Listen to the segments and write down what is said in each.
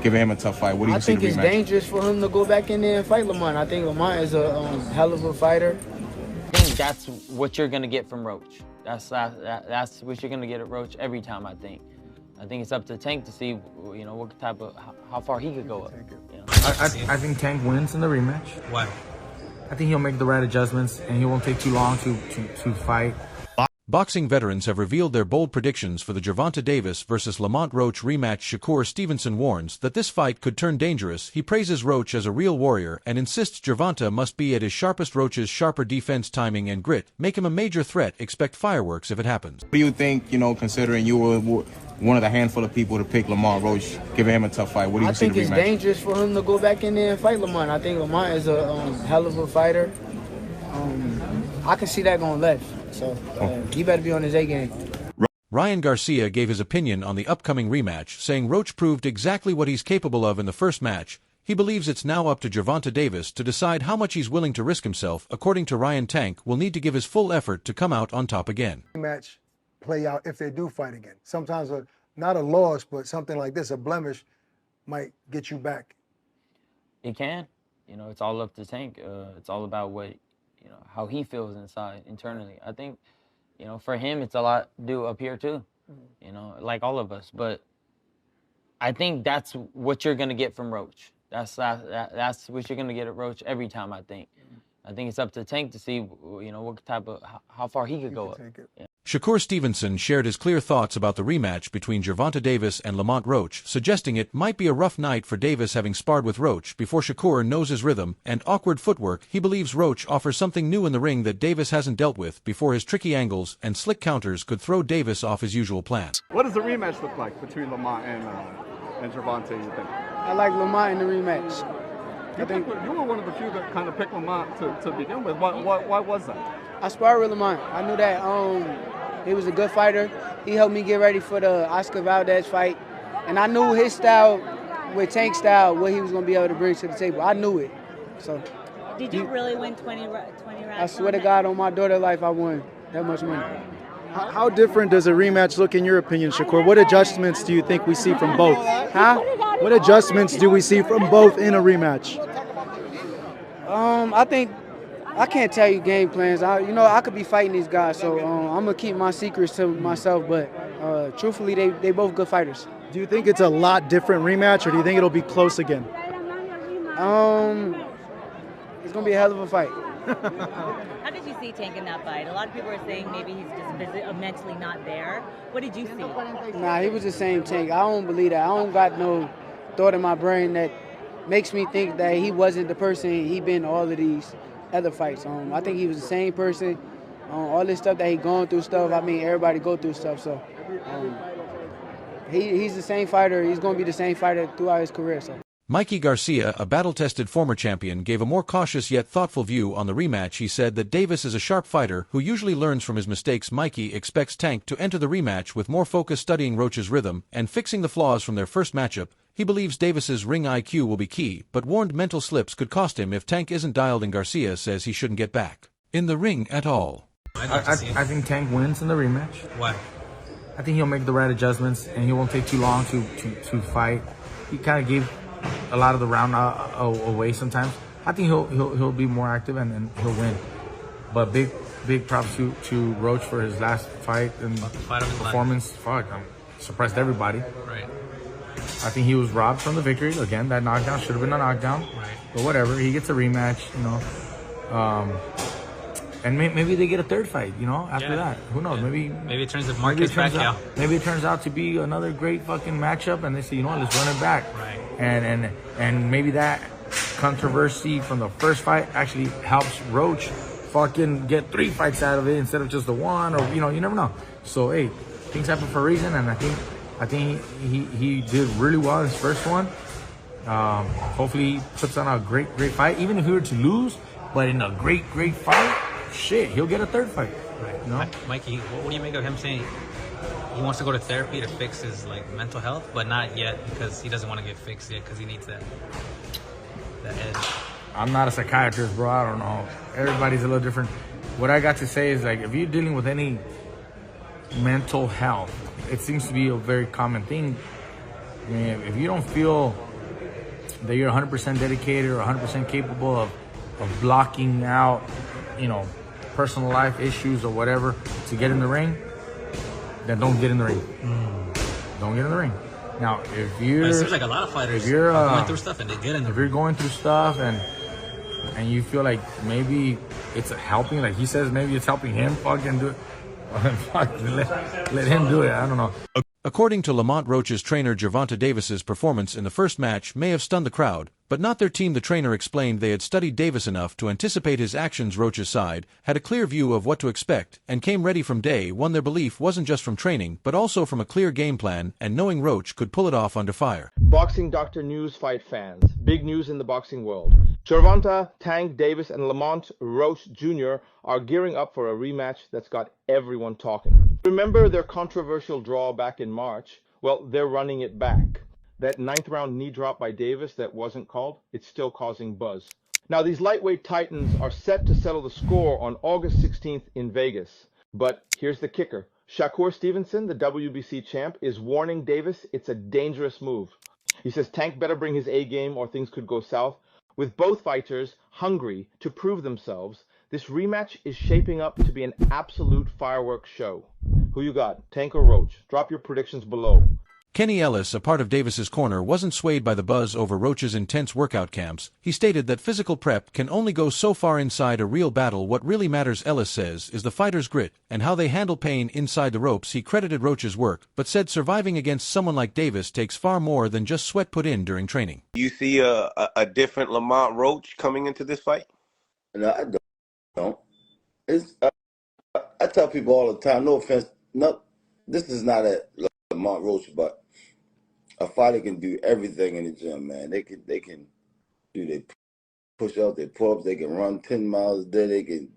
giving him a tough fight. What do you see the rematch? I think it's dangerous for him to go back in there and fight Lamont. I think Lamont is a hell of a fighter. I think that's what you're gonna get from Roach. That's what you're gonna get at Roach every time. I think it's up to Tank to see, what type of how far he could go up. I think Tank wins in the rematch. Why? I think he'll make the right adjustments and he won't take too long to fight. Boxing veterans have revealed their bold predictions for the Gervonta Davis versus Lamont Roach rematch. Shakur Stevenson warns that this fight could turn dangerous. He praises Roach as a real warrior and insists Gervonta must be at his sharpest. Roach's sharper defense, timing, and grit make him a major threat. Expect fireworks if it happens. What do you think, considering you were one of the handful of people to pick Lamont Roach, giving him a tough fight? What do you see the rematch? I think it's dangerous for him to go back in there and fight Lamont. I think Lamont is a hell of a fighter. I can see that going left. So he better be on his A game. Ryan Garcia gave his opinion on the upcoming rematch, saying Roach proved exactly what he's capable of in the first match. He believes it's now up to Gervonta Davis to decide how much he's willing to risk himself. According to Ryan, Tank will need to give his full effort to come out on top again. Rematch play out if they do fight again. Sometimes not a loss, but something like this, a blemish, might get you back. It can. It's all up to Tank. It's all about how he feels internally. I think, for him, it's a lot to do up here too, like all of us. But I think that's what you're going to get from Roach. That's what you're going to get at Roach every time, I think. I think it's up to Tank to see, what type of, how far he could go up. Yeah. Shakur Stevenson shared his clear thoughts about the rematch between Gervonta Davis and Lamont Roach, suggesting it might be a rough night for Davis, having sparred with Roach before. Shakur knows his rhythm and awkward footwork. He believes Roach offers something new in the ring that Davis hasn't dealt with before. His tricky angles and slick counters could throw Davis off his usual plan. What does the rematch look like between Lamont and Gervonta, you think? I like Lamont in the rematch. I think you were one of the few that kind of picked Lamont to begin with. Why was that? I sparred with Lamont. I knew that he was a good fighter. He helped me get ready for the Oscar Valdez fight. And I knew his style, with Tank's style, what he was going to be able to bring to the table. I knew it. So, did you really win 20 rounds? I swear to God, on my daughter's life, I won that much money. How different does a rematch look in your opinion, Shakur? What adjustments do you think we see from both? Huh? What adjustments do we see from both in a rematch? I think I can't tell you game plans. I could be fighting these guys, so I'm gonna keep my secrets to myself. But truthfully, they both good fighters. Do you think it's a lot different rematch, or do you think it'll be close again? It's gonna be a hell of a fight. How did you see Tank in that fight? A lot of people are saying maybe he's just mentally not there. What did you see? Nah, he was the same Tank. I don't believe that. I don't got no thought in my brain that makes me think that he wasn't the person he been all of these other fights. I think he was the same person. All this stuff that he going through stuff, everybody go through stuff. So he's the same fighter. He's going to be the same fighter throughout his career. So. Mikey Garcia, a battle-tested former champion, gave a more cautious yet thoughtful view on the rematch. He said that Davis is a sharp fighter who usually learns from his mistakes. Mikey expects Tank to enter the rematch with more focus, studying Roach's rhythm and fixing the flaws from their first matchup. He believes Davis's ring IQ will be key, but warned mental slips could cost him if Tank isn't dialed in. Garcia says he shouldn't get back in the ring at all. I think Tank wins in the rematch. Why? I think he'll make the right adjustments and he won't take too long to fight. He kind of gave a lot of the round away sometimes. I think he'll be more active and he'll win. But big props to Roach for his last fight and performance. Fuck, surprised everybody. Right. I think he was robbed from the victory. Again, that knockdown should have been a knockdown. Right. But whatever, he gets a rematch, and maybe they get a third fight, after that. Who knows? Maybe it turns the market back out. Maybe it turns out to be another great fucking matchup, and they say, let's run it back. Right. And maybe that controversy from the first fight actually helps Roach fucking get 3 fights out of it instead of just the one, or you never know. So hey, things happen for a reason, and I think he did really well in his first one. Hopefully he puts on a great fight, even if he were to lose, but in a great fight, shit, he'll get a third fight. Right. Mikey, what do you make of him saying he wants to go to therapy to fix his mental health, but not yet because he doesn't want to get fixed yet because he needs that edge? I'm not a psychiatrist, bro. I don't know. Everybody's a little different. What I got to say is, if you're dealing with any mental health, it seems to be a very common thing. I mean, if you don't feel that you're 100% dedicated or 100% capable of blocking out, personal life issues or whatever to get in the ring, then don't get in the ring. Don't get in the ring. Now, if you're, it seems like a lot of fighters if you're are going through stuff and they get in the if you're going through stuff and you feel like maybe it's helping, like he says, maybe it's helping him fucking do it. Let him do it. I don't know. According to Lamont Roach's trainer Gervonta Davis's performance in the first match may have stunned the crowd, but not their team. The trainer explained they had studied Davis enough to anticipate his actions. Roach's side had a clear view of what to expect and came ready from day one. Their belief wasn't just from training, but also from a clear game plan and knowing Roach could pull it off under fire. Boxing Doctor News fight fans, big news in the boxing world. Gervonta, Tank Davis, and Lamont Roach Jr. are gearing up for a rematch that's got everyone talking. Remember their controversial draw back in March? Well, they're running it back. That 9th round knee drop by Davis that wasn't called, it's still causing buzz. Now, these lightweight titans are set to settle the score on August 16th in Vegas. But here's the kicker. Shakur Stevenson, the WBC champ, is warning Davis it's a dangerous move. He says Tank better bring his A game or things could go south. With both fighters hungry to prove themselves, this rematch is shaping up to be an absolute fireworks show. Who you got, Tank or Roach? Drop your predictions below. Kenny Ellis, a part of Davis's corner, wasn't swayed by the buzz over Roach's intense workout camps. He stated that physical prep can only go so far inside a real battle. What really matters, Ellis says, is the fighter's grit and how they handle pain inside the ropes. He credited Roach's work, but said surviving against someone like Davis takes far more than just sweat put in during training. You see a different Lamont Roach coming into this fight? No, I don't. It's I tell people all the time, no offense, this is not a Lamont Roach, but a fighter can do everything in the gym, man. They can do their push-ups, their pull-ups, they can run 10 miles a day, they can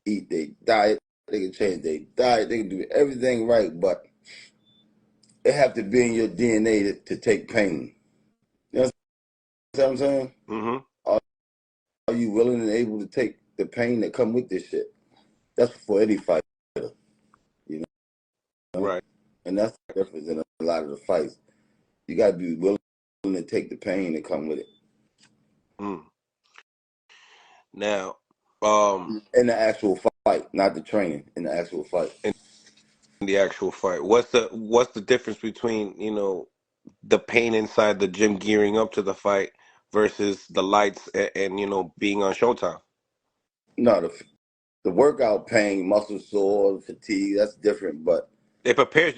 eat their diet, they can change their diet, they can do everything right, but it have to be in your DNA to take pain. You know what I'm saying? Mm-hmm. Are you willing and able to take the pain that come with this shit? That's for any fighter, you know? Right. And that's the difference in a lot of the fights. You got to be willing to take the pain that come with it. Now, in the actual fight, not the training. In the actual fight. In the actual fight, what's the difference between the pain inside the gym gearing up to the fight versus the lights and being on Showtime? No, the workout pain, muscle sore, fatigue, that's different, but it prepares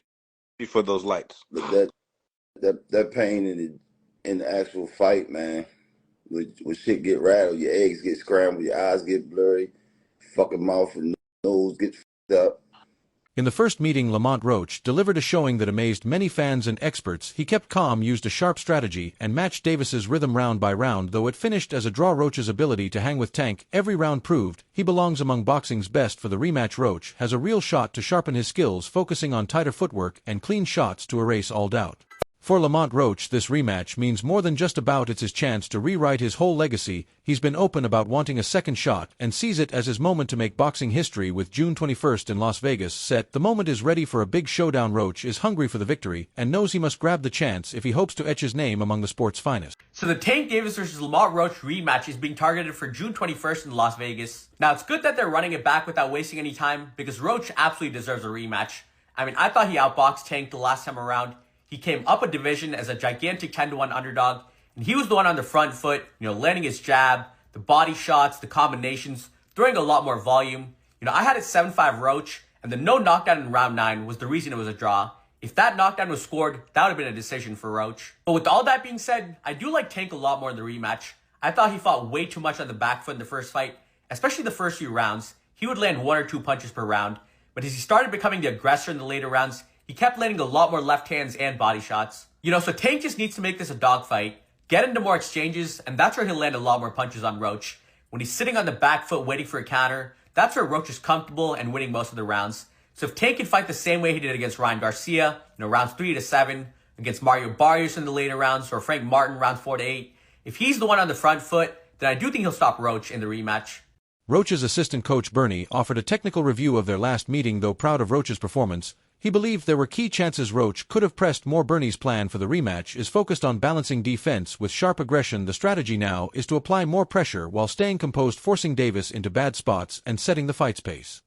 you for those lights. That pain in the actual fight, man, when shit get rattled, your eggs get scrambled, your eyes get blurry, fucking mouth and nose get fucked up. In the first meeting, Lamont Roach delivered a showing that amazed many fans and experts. He kept calm, used a sharp strategy, and matched Davis's rhythm round by round. Though it finished as a draw, Roach's ability to hang with Tank every round proved he belongs among boxing's best. For the rematch, Roach has a real shot to sharpen his skills, focusing on tighter footwork and clean shots to erase all doubt. For Lamont Roach, this rematch means more than just a bout. It's his chance to rewrite his whole legacy. He's been open about wanting a second shot and sees it as his moment to make boxing history. With June 21st in Las Vegas set, the moment is ready for a big showdown. Roach is hungry for the victory and knows he must grab the chance if he hopes to etch his name among the sport's finest. So the Tank Davis versus Lamont Roach rematch is being targeted for June 21st in Las Vegas. Now, it's good that they're running it back without wasting any time because Roach absolutely deserves a rematch. I mean, I thought he outboxed Tank the last time around. He came up a division as a gigantic 10-1 underdog, and he was the one on the front foot, landing his jab, the body shots, the combinations, throwing a lot more volume. I had it 7-5 Roach, and the no knockdown in round 9 was the reason it was a draw. If that knockdown was scored, that would have been a decision for Roach. But with all that being said, I do like Tank a lot more in the rematch. I thought he fought way too much on the back foot in the first fight, especially the first few rounds. He would land 1 or 2 punches per round, but as he started becoming the aggressor in the later rounds, he kept landing a lot more left hands and body shots. So Tank just needs to make this a dogfight, get into more exchanges, and that's where he'll land a lot more punches on Roach. When he's sitting on the back foot waiting for a counter, that's where Roach is comfortable and winning most of the rounds. So if Tank can fight the same way he did against Ryan Garcia, rounds 3 to 7, against Mario Barrios in the later rounds, or Frank Martin rounds 4 to 8, if he's the one on the front foot, then I do think he'll stop Roach in the rematch. Roach's assistant coach Bernie offered a technical review of their last meeting. Though proud of Roach's performance, He believed there were key chances Roach could have pressed more. Bernie's plan for the rematch is focused on balancing defense with sharp aggression. The strategy now is to apply more pressure while staying composed, forcing Davis into bad spots and setting the fight's pace.